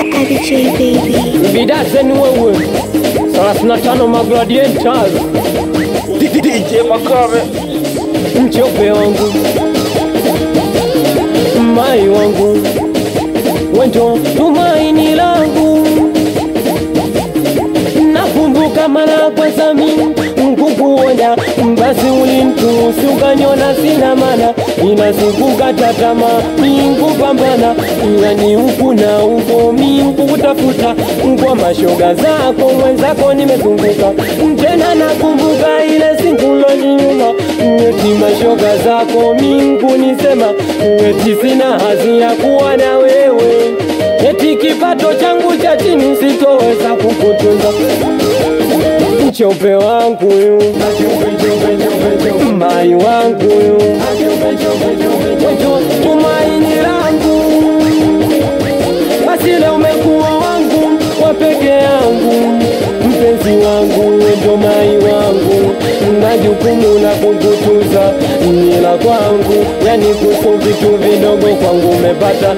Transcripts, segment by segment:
DJ baby. Vidazeni wewe 35 Magladiators DJ Makame, mchope wangu, mai wangu, wendo tumaini langu. Nakumbuka mara kwanza mimi kukuona, basi ulinitusi ukaniona sina maana, inasikukata tamaa mimi kupambana, yani huku na huko mimi kukutafuta kwa mashoga zako wenzako nimezunguka. Tena nakumbuka ile siku nyuma, eti mashoga zako mimi kunisema eti sina hazi ya kuwa na wewe, eti kipato changu cha chini sitoweza kukutunza. Mchope wangu yu, mai wangu yu, tumaini langu. Basi leo umekuwa wangu wa peke yangu, mpenzi wangu ndo mai wangu, na jukumu la kukutunza nila kwangu, yani kuhusu vitu vidogo kwangu umepata,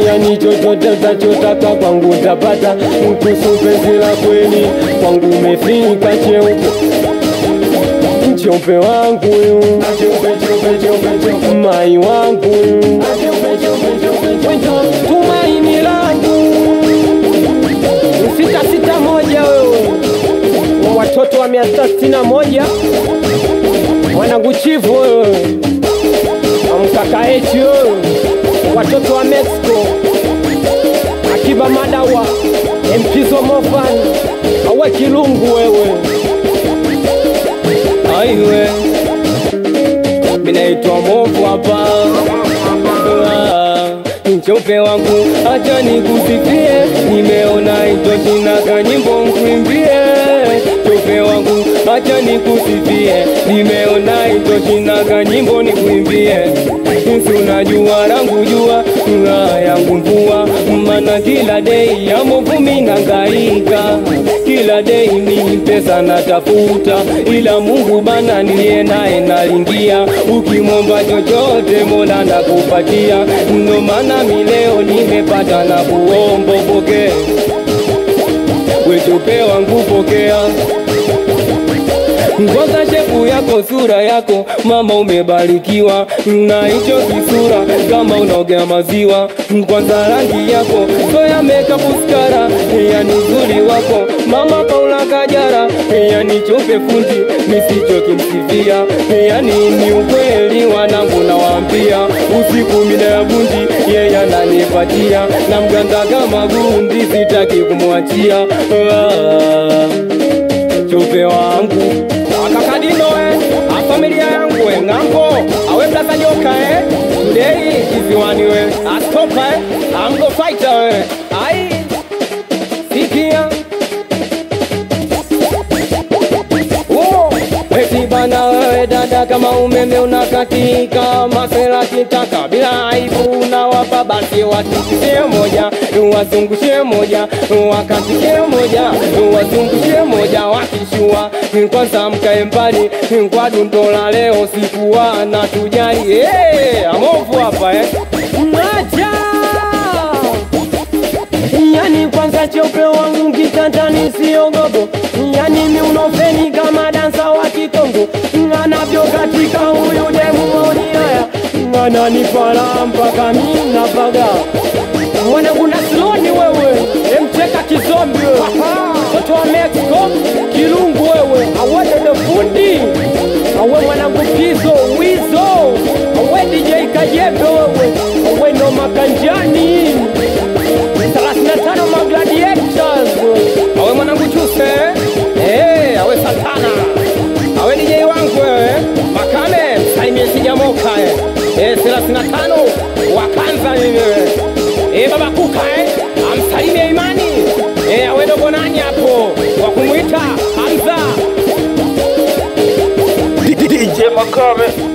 yani chochote utachotaka kwangu utapata, kuhusu penzi la kweli kwangu umefika cheupe. Mchope wangu yu, mai wangu yu, tumaini langu. 661 wewe, watoto wa 661 wanaguchivu wewe, mkaka echi wewe, watoto wa Mexico, Akiba Madawa, Mpizo Mofan, awe Kilungu wewe. Aiwe, minaitwa Mofu hapa. Mchope wangu acha nikusifie, nimeona itoshi na kanyimbo mkuimbie. Mchope wangu acha nikusifie, nimeona itoshi na kanyimbo nikuimbie. Sisi unajua rangu jua yangu mvua, mana kila day ya mvumi nangaika, kila day ni pesa natafuta, ila Mungu bana niye naye nalingia, ukimomba chochote Mola nakupatia, ndo maana mileo nimepata na kuomba pokea, wechope wangu pokea. Ngoza shepu yako sura yako mama umebarikiwa, na hicho kisura kama unaogea maziwa. Kwanza rangi yako soya makeup uskara, yani uzuri wako mama Paula Kajara, yani chope fundi misicho kimsifia, yani ni ukweli wanangu nawaambia, usiku mina ya bundi yeye ananipatia, na mganda kama gundi sitaki kumwachia. Chope wangu akakadino familia yangu ngambo awe blaza nyoka today kiziwani we astopa amgo fighter ai sikia eti bana wewe dada kama umeme unakatika, masela kitaka bila aibu na wapa basi watikise moja wazungushie moja wakatike moja wazungushie moja wakishua. Kwanza mkae mbali kwa dundola leo sikuwa na tujali amofu hapa Maja. Yani kwanza chope wangu kitandani siogogo, yani miunofeni kama dansa wa Kikongo, anavyo katika huyu demu oni haya, ananipala mpaka mimi napaga. Mwana kuna sloni wewe, mcheka kizombi toto wa Mexico, Kilungu wewe, awede the fundi, awe mwana kupizo, wizo, awe DJ Kajebe wewe, awe no makanjani 35 Magladiators, awe mwanangu Chuse, awe Santana, awe DJ wangu wewe, Makame, salimie sijamoka 35 wakanza wewe, baba kuka amsalimie Imani, awe dogo nani hapo, wakumuita Hamza DJ Makame.